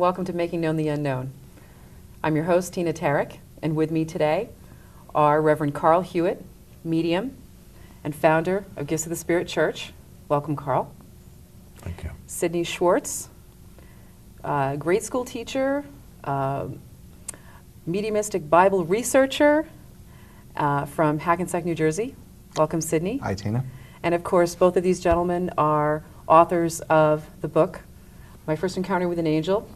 welcome to Making Known the Unknown. I'm your host, Tina Tarryk, and with me today are Reverend Carl Hewitt, medium and founder of Gifts of the Spirit Church. Welcome, Carl. Thank you. Sidney Schwartz, grade school teacher, mediumistic Bible researcher from Hackensack, New Jersey. Welcome, Sidney. Hi, Tina. And of course, both of these gentlemen are authors of the book, My First Encounter with an Angel,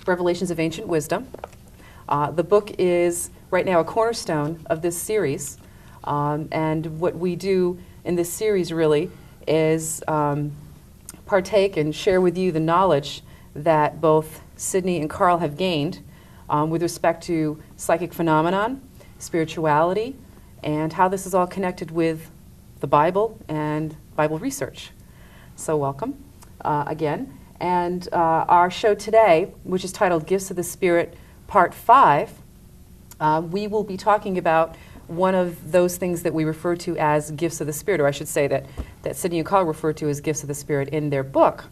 Revelations of Ancient Wisdom. The book is right now a cornerstone of this series, and what we do in this series really is partake and share with you the knowledge that both Sidney and Carl have gained with respect to psychic phenomenon, spirituality, and how this is all connected with the Bible and Bible research. So welcome again. And our show today, which is titled Gifts of the Spirit Part 5, we will be talking about one of those things that we refer to as Gifts of the Spirit, or I should say that Sidney and Carl refer to as Gifts of the Spirit in their book.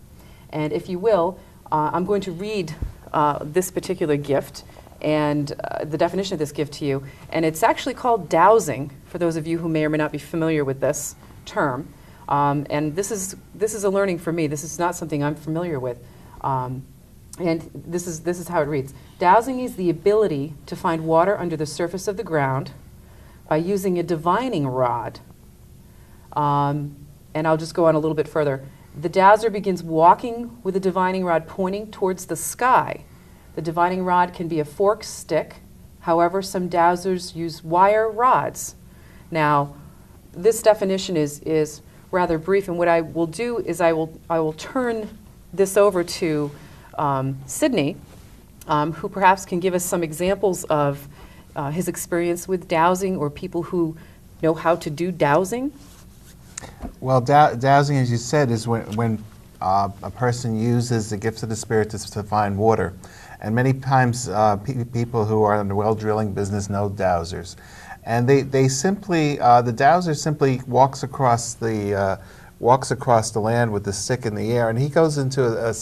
And if you will, I'm going to read this particular gift and the definition of this gift to you. And it's actually called dowsing, for those of you who may or may not be familiar with this term. And this is a learning for me. This is not something I'm familiar with. And this is how it reads. Dowsing is the ability to find water under the surface of the ground by using a divining rod. And I'll just go on a little bit further. The dowser begins walking with a divining rod pointing towards the sky. The divining rod can be a forked stick. However, some dowsers use wire rods. Now, this definition is rather brief, and what I will do is I will turn this over to Sidney, who perhaps can give us some examples of his experience with dowsing, or people who know how to do dowsing. Well, dowsing, as you said, is when a person uses the gifts of the Spirit to find water. And many times people who are in the well drilling business know dowsers. And they simply, the dowser simply walks across the land with the stick in the air, and he goes into a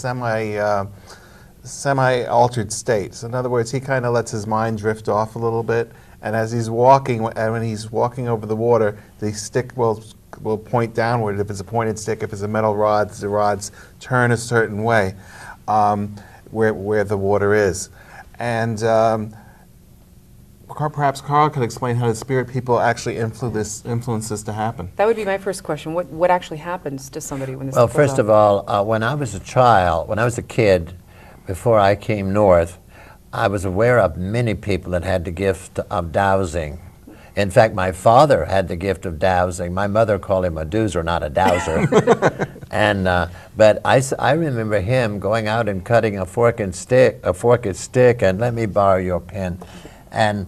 semi-altered state. So in other words, he kind of lets his mind drift off a little bit, and as he's walking, and when he's walking over the water, the stick will point downward. If it's a pointed stick, if it's a metal rod, the rods turn a certain way where the water is. And perhaps Carl could explain how the spirit people actually influence this to happen. That would be my first question. What actually happens to somebody when this Well, pulls first off? of all, when I was a kid, before I came north, I was aware of many people that had the gift of dowsing. In fact, my father had the gift of dowsing. My mother called him a doozer, not a dowser. But I remember him going out and cutting a forked stick, and let me borrow your pen. And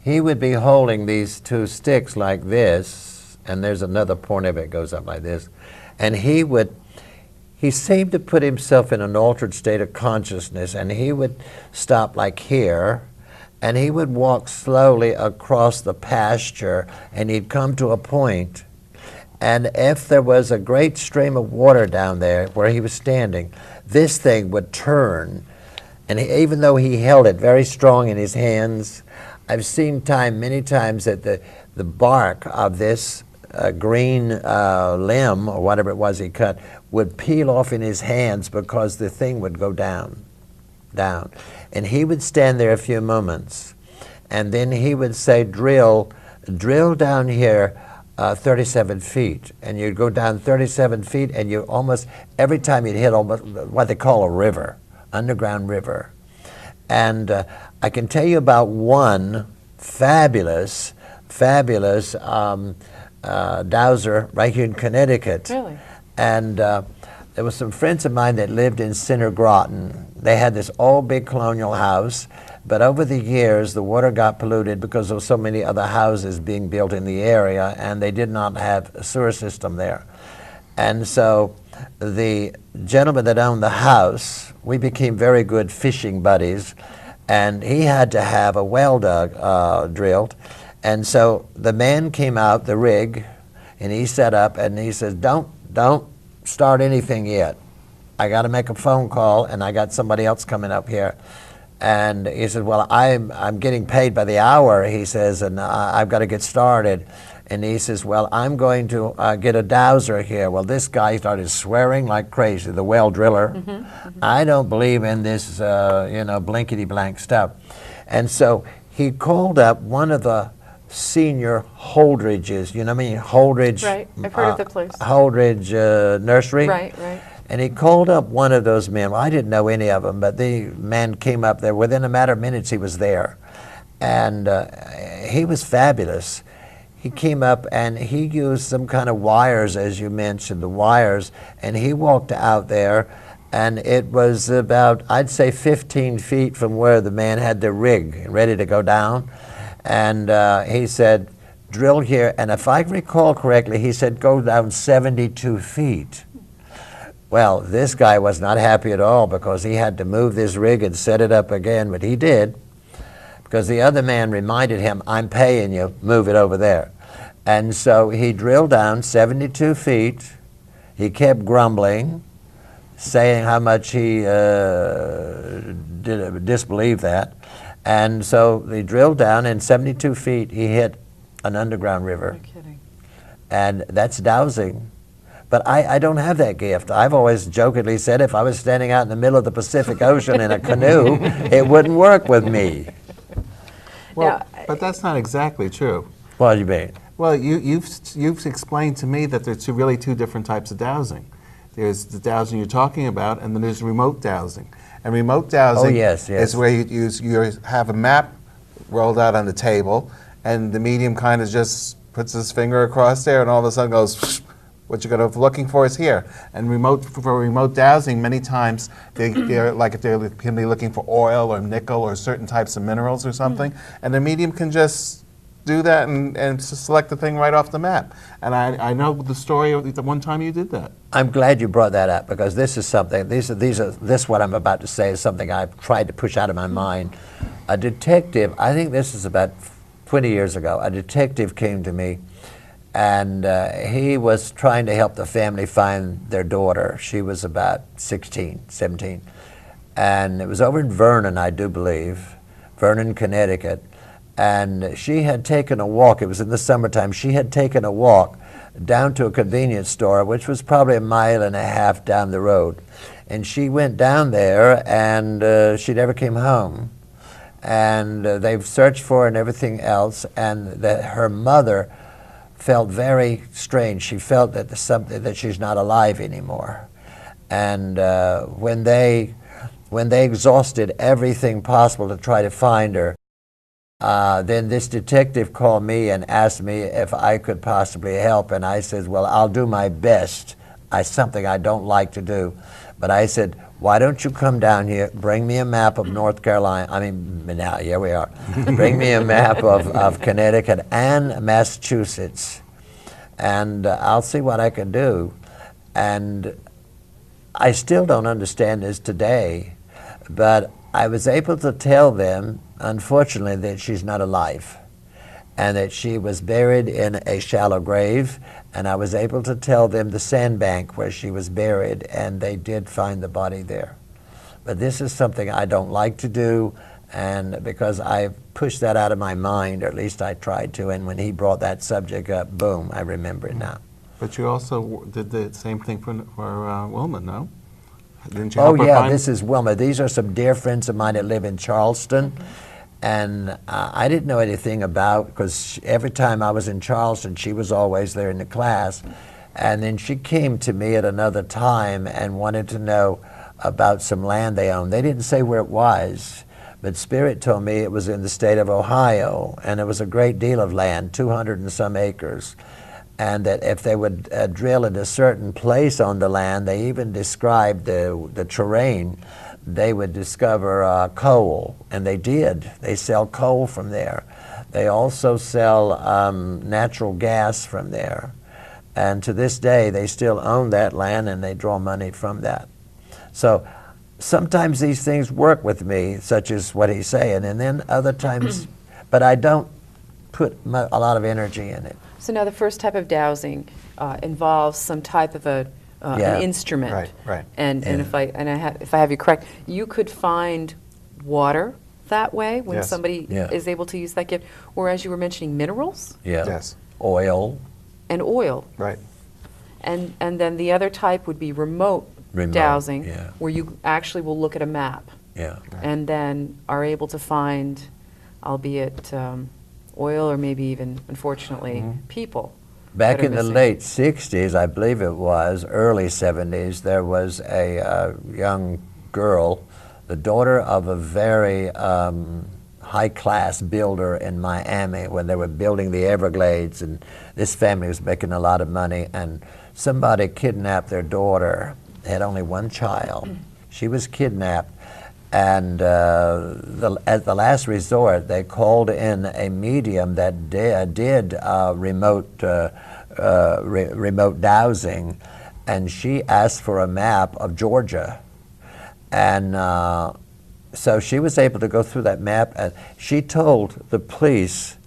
he would be holding these two sticks like this, and there's another point of it goes up like this. And he seemed to put himself in an altered state of consciousness, and he would stop like here, and he would walk slowly across the pasture, and he'd come to a point, and if there was a great stream of water down there where he was standing, this thing would turn, and even though he held it very strong in his hands, I've seen many times that the bark of this green limb, or whatever it was he cut, would peel off in his hands because the thing would go down. And he would stand there a few moments, and then he would say, drill down here 37 feet. And you'd go down 37 feet, and you almost, every time you'd hit almost what they call a river, underground river. And I can tell you about one fabulous dowser right here in Connecticut. Really? And there were some friends of mine that lived in Center Groton. They had this old big colonial house, but over the years the water got polluted because there were so many other houses being built in the area, and they did not have a sewer system there. And so the gentleman that owned the house, we became very good fishing buddies, and he had to have a well drilled. And so the man came out, the rig, and he set up and he says, don't start anything yet. I got to make a phone call, and I got somebody else coming up here. And he said, well, I'm getting paid by the hour, he says, and I've got to get started. And he says, well, I'm going to get a dowser here. Well, this guy started swearing like crazy, the well driller. I don't believe in this, blankety-blank stuff. And so he called up one of the senior Holdridges, you know what I mean? Holdridge. Right, I've heard of the place. Holdridge Nursery. Right, right. And he called up one of those men. Well, I didn't know any of them, but the man came up there. Within a matter of minutes, he was there. And he was fabulous. He came up and he used some kind of wires, as you mentioned, the wires, and he walked out there, and it was about, I'd say, 15 feet from where the man had the rig ready to go down. And he said, drill here. And if I recall correctly, he said, go down 72 feet. Well, this guy was not happy at all because he had to move this rig and set it up again, but he did, because the other man reminded him, I'm paying you, move it over there. And so he drilled down 72 feet. He kept grumbling, saying how much he disbelieved that. And so he drilled down, and 72 feet, he hit an underground river. No kidding. And that's dowsing. But I don't have that gift. I've always jokingly said if I was standing out in the middle of the Pacific Ocean in a canoe, it wouldn't work with me. Well, Now, but that's not exactly true. What do you mean? Well, you've explained to me that there's really two different types of dowsing. There's the dowsing you're talking about, and then there's remote dowsing. And remote dowsing is where you have a map rolled out on the table, and the medium kind of just puts his finger across there, and all of a sudden goes, what you're going to be looking for is here. And for remote dowsing, many times they're like if they're can be looking for oil or nickel or certain types of minerals or something, and the medium can just do that and select the thing right off the map. And I know the story of the one time you did that. I'm glad you brought that up, because this is something, this what I'm about to say is something I've tried to push out of my mind. A detective, I think this is about 20 years ago, a detective came to me, and he was trying to help the family find their daughter. She was about 16, 17. And it was over in Vernon, I do believe, Vernon, Connecticut. And she had taken a walk, it was in the summertime, she had taken a walk down to a convenience store, which was probably 1.5 miles down the road. And she went down there, and she never came home. And they've searched for her and everything else, and her mother felt very strange. She felt that there's something, that she's not alive anymore. And when they exhausted everything possible to try to find her, then this detective called me and asked me if I could possibly help, and I said, well, I'll do my best. Something I don't like to do. But I said, why don't you come down here, bring me a map of North Carolina, now here we are. Bring me a map of Connecticut and Massachusetts, and I'll see what I can do. And I still don't understand this today, but I was able to tell them, unfortunately, that she's not alive, and that she was buried in a shallow grave, and I was able to tell them the sandbank where she was buried, and they did find the body there. But this is something I don't like to do, and because I pushed that out of my mind, or at least I tried to, and when he brought that subject up, boom, I remember it now. But you also did the same thing for Wilma, no? Didn't you Oh help her yeah, find? this is Wilma. These are some dear friends of mine that live in Charleston. And I didn't know anything about, because every time I was in Charleston, she was always there in the class. And then she came to me at another time and wanted to know about some land they owned. They didn't say where it was, but Spirit told me it was in the state of Ohio, and it was a great deal of land, 200 and some acres. And that if they would drill at a certain place on the land, they even described the terrain, they would discover coal, and they did. They sell coal from there. They also sell natural gas from there. And to this day, they still own that land, and they draw money from that. So sometimes these things work with me, such as what he's saying, and then other times, but I don't put a lot of energy in it. So now the first type of dowsing involves some type of a Yeah. an instrument. Right, right. And if I have you correct, you could find water that way when Yes. somebody Yeah. is able to use that gift. Whereas you were mentioning minerals Yeah. Yes. Oil. and oil. Right. And then the other type would be remote Remote, dowsing, yeah. where you actually will look at a map Yeah. and then are able to find, albeit oil or maybe even, unfortunately, people. Back that are in the missing. late 60s, I believe it was, early 70s, there was a young girl, the daughter of a very high-class builder in Miami when they were building the Everglades, and this family was making a lot of money, and somebody kidnapped their daughter. They had only one child. She was kidnapped, and at the last resort, they called in a medium that did remote dowsing, and she asked for a map of Georgia. And so she was able to go through that map, and she told the police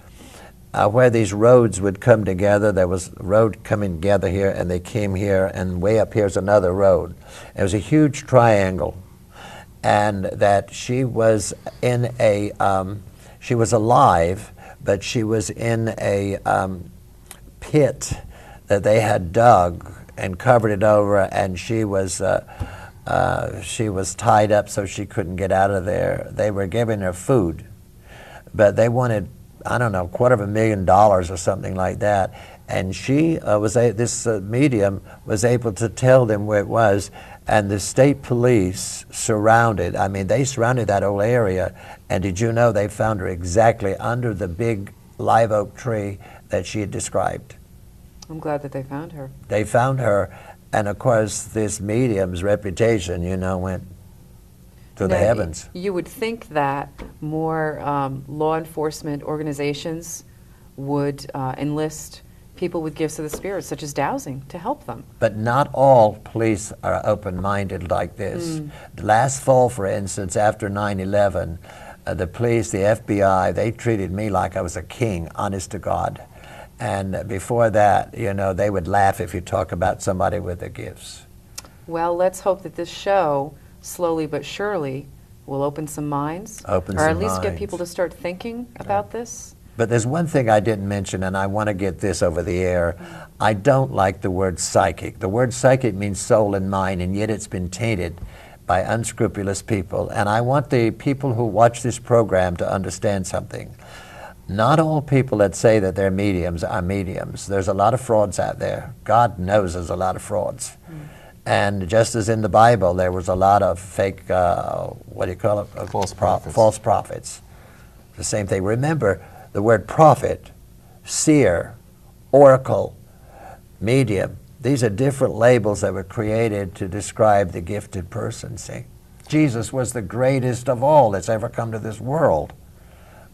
where these roads would come together. There was a road coming together here, and they came here, and way up here's another road. It was a huge triangle, and that she was in a, she was alive, but she was in a pit that they had dug and covered it over, and she was tied up so she couldn't get out of there. They were giving her food, but they wanted, I don't know, $250,000 or something like that. And she this medium was able to tell them where it was, and the state police surrounded that whole area. And did you know they found her exactly under the big live oak tree that she had described? I'm glad that they found her. They found her, and of course this medium's reputation, went to the Now, heavens. You would think that more law enforcement organizations would enlist people with gifts of the spirit, such as dowsing, to help them. But not all police are open-minded like this. Last fall, for instance, after 9/11, the police, the FBI, they treated me like I was a king, honest to God. And before that, they would laugh if you talk about somebody with their gifts. Well, let's hope that this show, slowly but surely, will open some minds. Or at least get people to start thinking about this. But there's one thing I didn't mention, and I want to get this over the air. I don't like the word psychic. The word psychic means soul and mind, and yet it's been tainted by unscrupulous people. And I want the people who watch this program to understand something. Not all people that say that they're mediums are mediums. There's a lot of frauds out there. God knows there's a lot of frauds. And just as in the Bible, there was a lot of fake, what do you call it? False prophets. False prophets. The same thing. Remember, the word prophet, seer, oracle, medium, these are different labels that were created to describe the gifted person, see? Jesus was the greatest of all that's ever come to this world.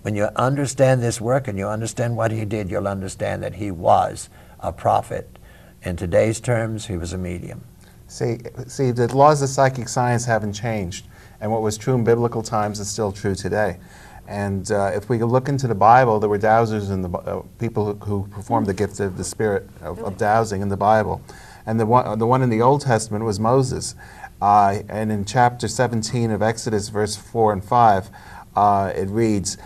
When you understand this work and you understand what he did, you'll understand that he was a prophet. In today's terms, he was a medium. See, the laws of psychic science haven't changed, and what was true in biblical times is still true today. And if we look into the Bible, there were dowsers and people who performed the gift of the spirit of dowsing in the Bible. And the one in the Old Testament was Moses. And in chapter 17 of Exodus, verse 4 and 5, it reads,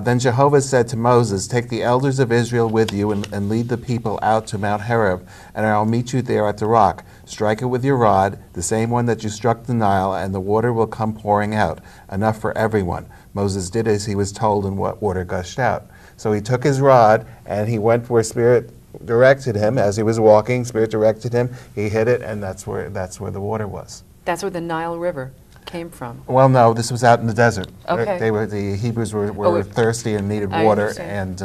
Then Jehovah said to Moses, Take the elders of Israel with you and lead the people out to Mount Horeb, and I will meet you there at the rock. Strike it with your rod, the same one that you struck the Nile, and the water will come pouring out, enough for everyone. Moses did as he was told, and what water gushed out. So he took his rod, and he went where Spirit directed him. As he was walking, Spirit directed him. He hit it, and that's where the water was. That's where the Nile River came from. Well, no, this was out in the desert. Okay. The Hebrews were thirsty and needed water, understand.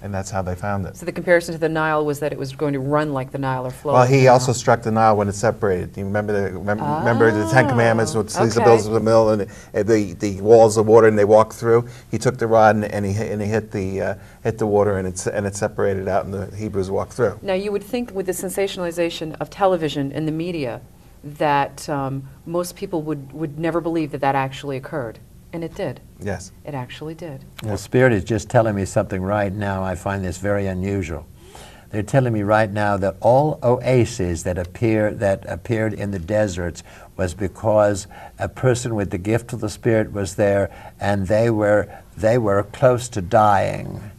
and that's how they found it. So the comparison to the Nile was that it was going to run like the Nile or flow. Well, like the he Nile. also struck the Nile when it separated. You remember the Ten Commandments, with the bills of the mill and the walls of water, and they walked through. He took the rod and he hit the water, and it separated out, and the Hebrews walked through. Now, you would think with the sensationalization of television and the media that most people would never believe that actually occurred. And it did. Yes. It actually did. Well, Spirit is just telling me something right now. I find this very unusual. They're telling me right now that all oases that appeared in the deserts was because a person with the gift of the Spirit was there, and they were close to dying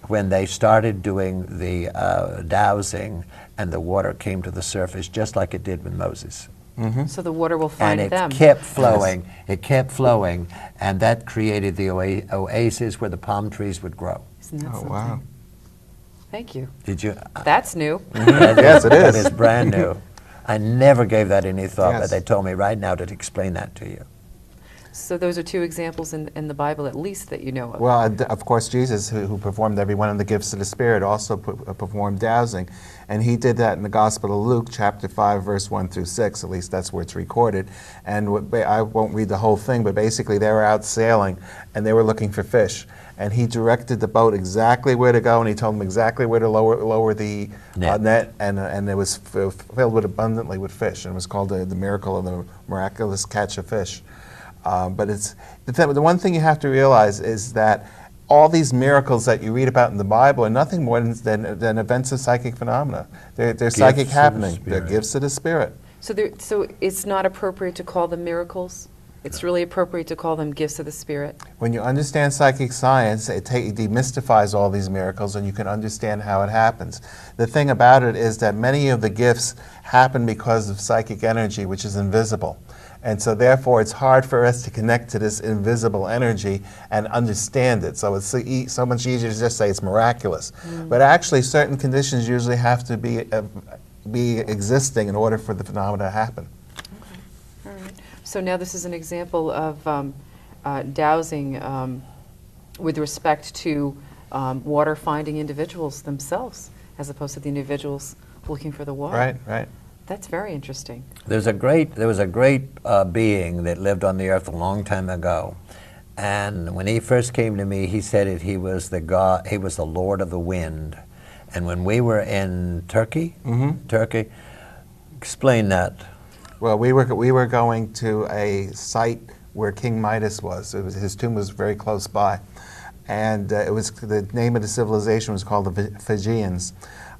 when they started doing the dowsing, and the water came to the surface, just like it did with Moses. So the water will find And them. it kept flowing. It kept flowing, and that created the oasis where the palm trees would grow. Isn't that Oh, something? wow. Thank you. Did you? That's new. Yes, it That is. is brand new. I never gave that any thought, Yes. but they told me right now to explain that to you. So those are two examples in the Bible, at least, that you know of. Well, of course, Jesus, who performed every one of the gifts of the Spirit, also performed dowsing. And he did that in the Gospel of Luke, chapter 5, verse 1 through 6. At least that's where it's recorded. And I won't read the whole thing, but basically they were out sailing, and they were looking for fish. And he directed the boat exactly where to go, and he told them exactly where to lower the net, and it was filled with abundantly with fish. And it was called the miracle of the miraculous catch of fish. But it's the one thing you have to realize is that all these miracles that you read about in the Bible are nothing more than events of psychic phenomena. They're psychic of the happening. They're Spirit. gifts of the Spirit. So it's not appropriate to call them miracles? It's really appropriate to call them gifts of the Spirit? When you understand psychic science, it demystifies all these miracles, and you can understand how it happens. The thing about it is that many of the gifts happen because of psychic energy, which is invisible. And so therefore it's hard for us to connect to this invisible energy and understand it. So it's so much easier to just say it's miraculous. But actually certain conditions usually have to be existing in order for the phenomena to happen. All right. So now this is an example of dowsing with respect to water-finding individuals themselves, as opposed to the individuals looking for the water. Right, right. That's very interesting. There was a great being that lived on the earth a long time ago, and when he first came to me, he said that he was the God, he was the Lord of the wind. And when we were in Turkey, explain that. Well, we were going to a site where King Midas was. His tomb was very close by, and it was the name of the civilization was called the Fijians.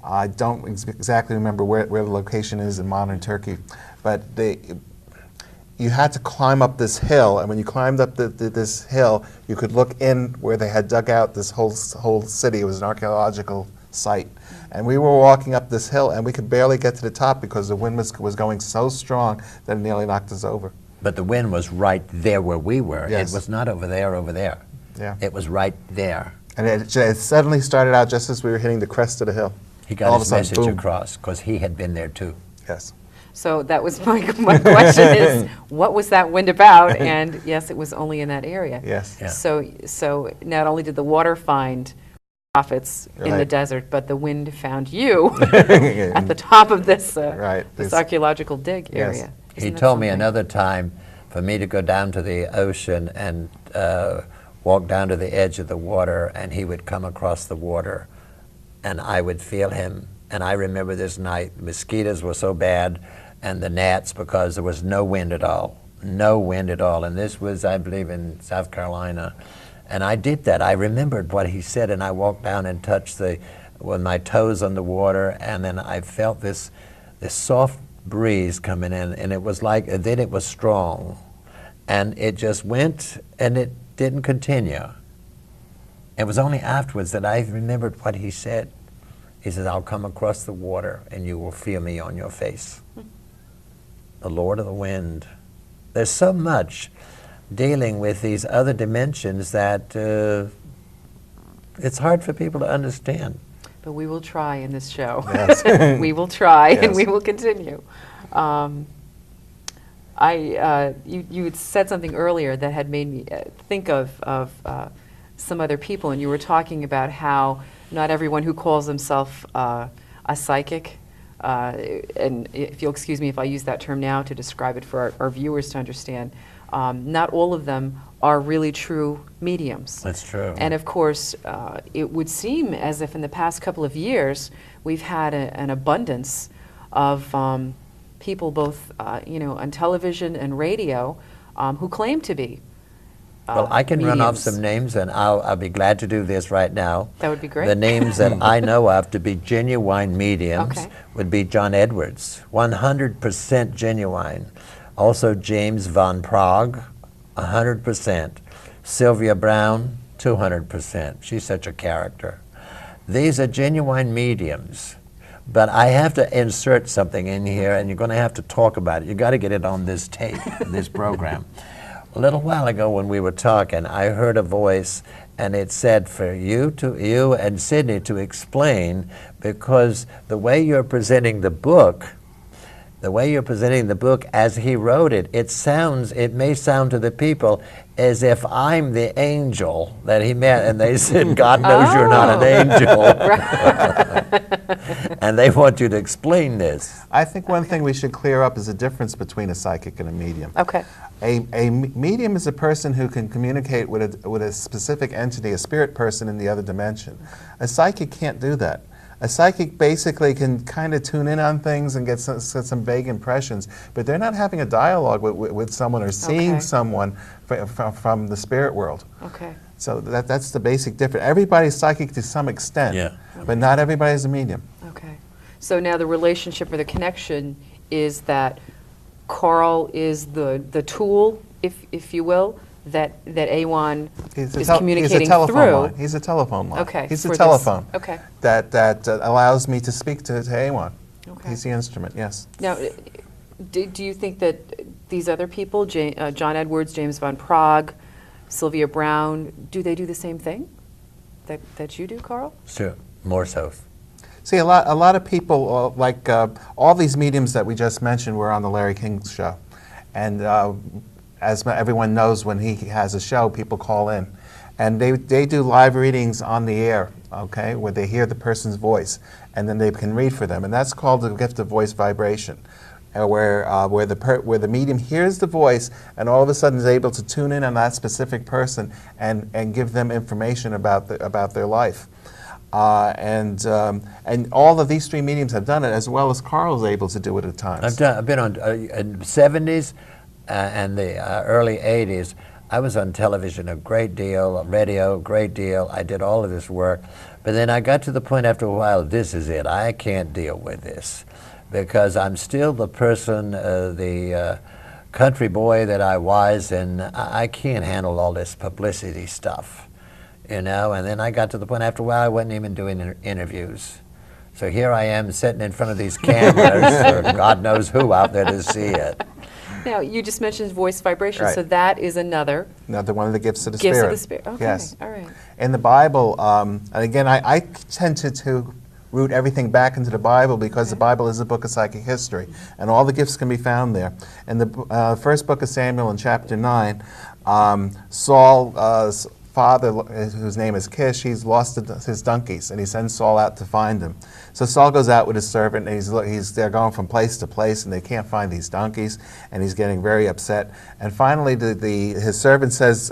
I don't exactly remember where the location is in modern Turkey, but you had to climb up this hill, and when you climbed up this hill, you could look in where they had dug out this whole city. It was an archaeological site. And we were walking up this hill, and we could barely get to the top because the wind was going so strong that it nearly knocked us over. But the wind was right there where we were. Yes. It was not over there. Yeah. It was right there. And it suddenly started out just as we were hitting the crest of the hill. He got All of his a sudden, message boom. across because he had been there too. Yes. So that was my question is, what was that wind about? And yes, it was only in that area. Yes. Yeah. So not only did the water find prophets in the Right. desert, but the wind found you at the top of this Right. this archaeological dig Yes. area. He Isn't that told me something? another time for me to go down to the ocean and walk down to the edge of the water, and he would come across the water, and I would feel him. And I remember this night, mosquitoes were so bad, and the gnats, because there was no wind at all. No wind at all. And this was, I believe, in South Carolina. And I did that. I remembered what he said, and I walked down and touched with my toes on the water, and then I felt this soft breeze coming in, and it was like, then it was strong. And it just went, and it didn't continue. It was only afterwards that I remembered what he said. He says, I'll come across the water, and you will feel me on your face. The Lord of the wind. There's so much dealing with these other dimensions that it's hard for people to understand. But we will try in this show. Yes. We will try, and Yes. we will continue. You had said something earlier that had made me think of some other people, and you were talking about how not everyone who calls himself a psychic, and if you'll excuse me if I use that term now to describe it for our viewers to understand, not all of them are really true mediums. That's true. And of course, it would seem as if in the past couple of years, we've had an abundance of people both on television and radio who claim to be Well, I can run off mediums. some names, and I'll be glad to do this right now. That would be great. The names that I know of to be genuine mediums Okay. would be John Edwards, 100% genuine. Also James von Prague, 100%. Sylvia Brown, 200%. She's such a character. These are genuine mediums. But I have to insert something in here, and you're going to have to talk about it. You've got to get it on this tape, this program. A little while ago when we were talking, I heard a voice, and it said for you and Sidney to explain, because the way you're presenting the book as he wrote it, it may sound to the people as if I'm the angel that he met, and they said, God knows you're not an angel. And they want you to explain this. I think one thing we should clear up is the difference between a psychic and a medium. Okay. A medium is a person who can communicate with a specific entity, a spirit person in the other dimension. A psychic can't do that. A psychic basically can kind of tune in on things and get some vague impressions, but they're not having a dialogue with someone or seeing Okay. someone from the spirit world. Okay. So that's the basic difference. Everybody's psychic to some extent, Yeah. but not everybody's a medium. Okay. So now the relationship or the connection is that Carl is the tool, if you will, that Awan is communicating he's a telephone through. line. He's a telephone line. Okay, He's for a this- telephone okay. that allows me to speak to Awan. Okay. He's the instrument, yes. Now, do you think that these other people, John Edwards, James von Prague, Sylvia Brown, do they do the same thing that you do, Carl? Sure, more so. See, a lot of people, all these mediums that we just mentioned were on the Larry King show. And as everyone knows, when he has a show, people call in. And they do live readings on the air, okay, where they hear the person's voice, and then they can read for them. And that's called the gift of voice vibration, where the medium hears the voice and all of a sudden is able to tune in on that specific person and give them information about their life. And all of these three mediums have done it, as well as Carl's able to do it at times. I've been on in the 70s and the early 80s. I was on television a great deal, radio a great deal. I did all of this work. But then I got to the point after a while, this is it. I can't deal with this because I'm still the person, the country boy that I was, and I can't handle all this publicity stuff. You know, and then I got to the point after a while I wasn't even doing interviews. So here I am sitting in front of these cameras, or God knows who out there to see it. Now, you just mentioned voice vibration, Right. so that is another Another one of the gifts of the gift Spirit. of the Spirit. Okay, Yes. all right. In the Bible, and again, I tend to root everything back into the Bible because the Bible is a book of psychic history, and all the gifts can be found there. In the first book of Samuel in chapter 9, Saul's father, whose name is Kish, he's lost his donkeys, and he sends Saul out to find them. So Saul goes out with his servant, and they're going from place to place, and they can't find these donkeys, and he's getting very upset. And finally, his servant says,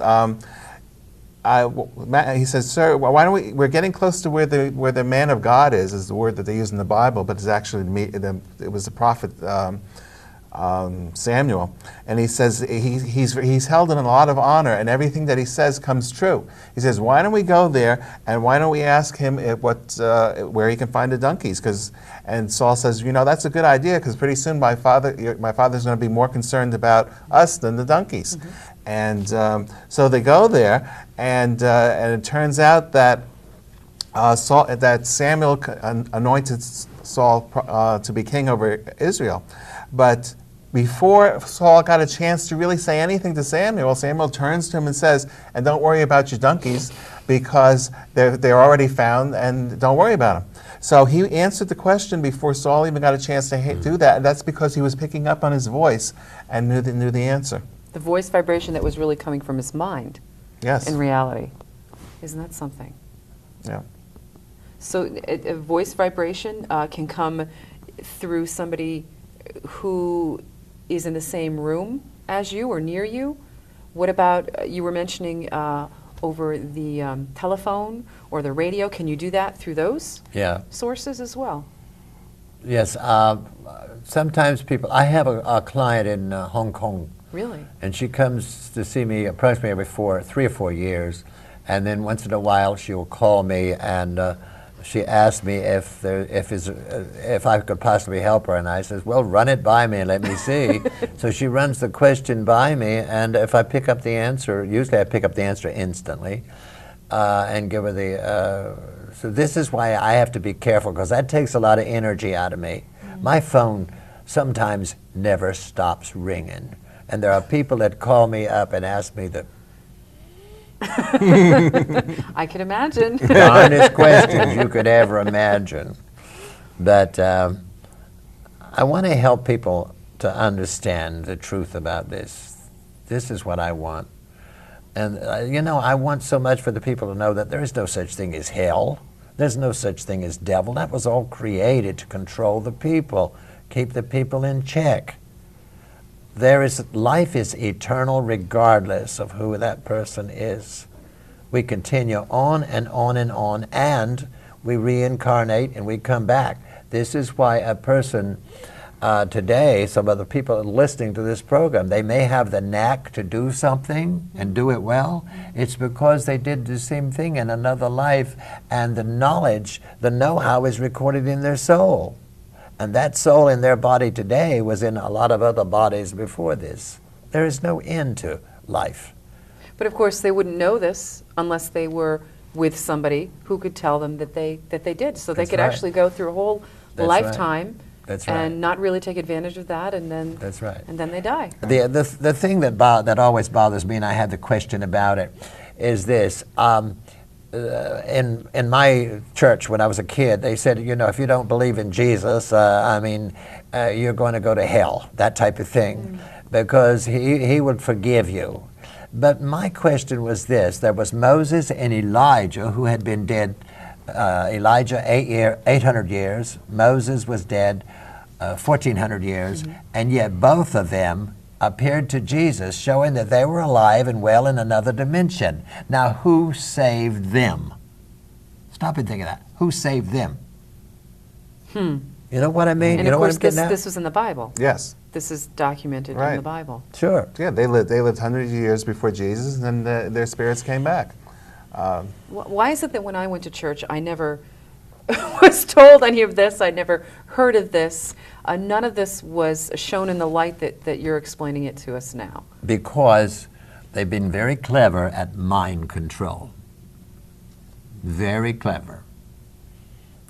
he says, "Sir, why don't we're getting close to where the man of God is the word that they use in the Bible, but it's actually it was the prophet Samuel." And he says he's held in a lot of honor, and everything that he says comes true. He says, "Why don't we go there, and why don't we ask him where he can find the donkeys?" And Saul says, "That's a good idea, because pretty soon my father's going to be more concerned about us than the donkeys." Mm-hmm. And so they go there, and it turns out that Samuel anointed Saul to be king over Israel. But before Saul got a chance to really say anything to Samuel, Samuel turns to him and says, "And don't worry about your donkeys, because they're already found, and don't worry about them." So he answered the question before Saul even got a chance to do that, and that's because he was picking up on his voice and knew the answer. The voice vibration that was really coming from his mind. Yes. In reality. Isn't that something? Yeah. So a voice vibration can come through somebody who is in the same room as you or near you. What about, you were mentioning over the telephone or the radio. Can you do that through those sources as well? Yes. Sometimes people, I have a client in Hong Kong, Really? And she comes to see me approximately every 3 or 4 years, and then once in a while she will call me and she asked me if I could possibly help her, and I says, well, run it by me and let me see. So she runs the question by me, and if I pick up the answer, usually I pick up the answer instantly, and give her the, so this is why I have to be careful, because that takes a lot of energy out of me. My phone sometimes never stops ringing, and there are people that call me up and ask me the I can imagine. darndest questions you could ever imagine. But I want to help people to understand the truth about this. This is what I want. And you know, I want so much for the people to know that there is no such thing as hell. There's no such thing as devil. That was all created to control the people, keep the people in check. Life is eternal regardless of who that person is. We continue on and on and on, and we reincarnate and we come back. This is why a person today, some of the people listening to this program, they may have the knack to do something and do it well. It's because they did the same thing in another life, and the knowledge, the know-how is recorded in their soul. And that soul in their body today was in a lot of other bodies before this. There is no end to life. But of course, they wouldn't know this unless they were with somebody who could tell them that they did. So they That's could right. actually go through a whole That's right. lifetime That's right. and not really take advantage of that, and then That's right. and then they die. The thing that always bothers me, and I had the question about it, is this. In my church when I was a kid, they said, you know, if you don't believe in Jesus, you're going to go to hell, that type of thing, because he would forgive you. But my question was this: there was Moses and Elijah who had been dead. Elijah 800 years. Moses was dead 1,400 years, and yet both of them appeared to Jesus, showing that they were alive and well in another dimension. Now, who saved them? Stop and think of that. Who saved them? You know what I mean? And you know of what course, I'm getting at? this was in the Bible. Yes. This is documented in Right. the Bible. Sure. Yeah, they lived hundreds of years before Jesus, and then their spirits came back. Why is it that when I went to church, I never was told any of this? I never heard of this. None of this was shown in the light that you're explaining it to us now. Because they've been very clever at mind control. Very clever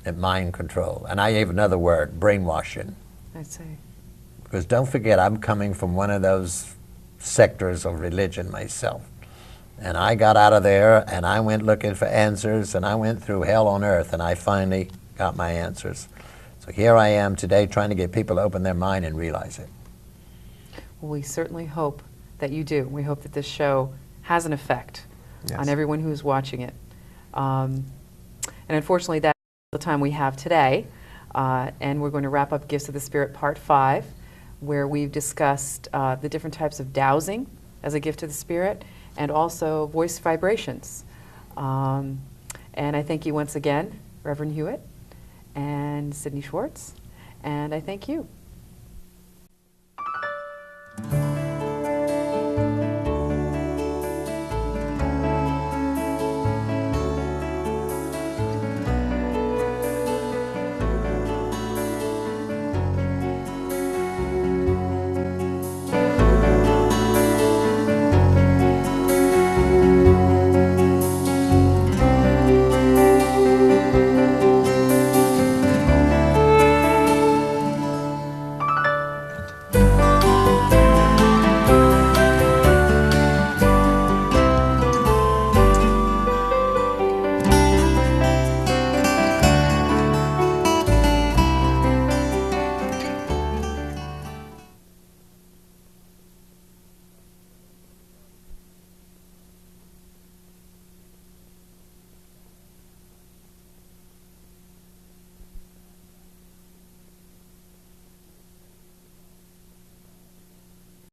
at mind control. And I have another word, brainwashing. I see. Because don't forget, I'm coming from one of those sectors of religion myself. And I got out of there, and I went looking for answers, and I went through hell on earth, and I finally got my answers. So here I am today trying to get people to open their mind and realize it. Well, we certainly hope that you do. We hope that this show has an effect Yes. on everyone who's watching it. And unfortunately, that's the time we have today. And we're going to wrap up Gifts of the Spirit Part 5, where we've discussed the different types of dowsing as a gift of the Spirit, and also voice vibrations. And I thank you once again, Reverend Hewitt and Sidney Schwartz, and I thank you.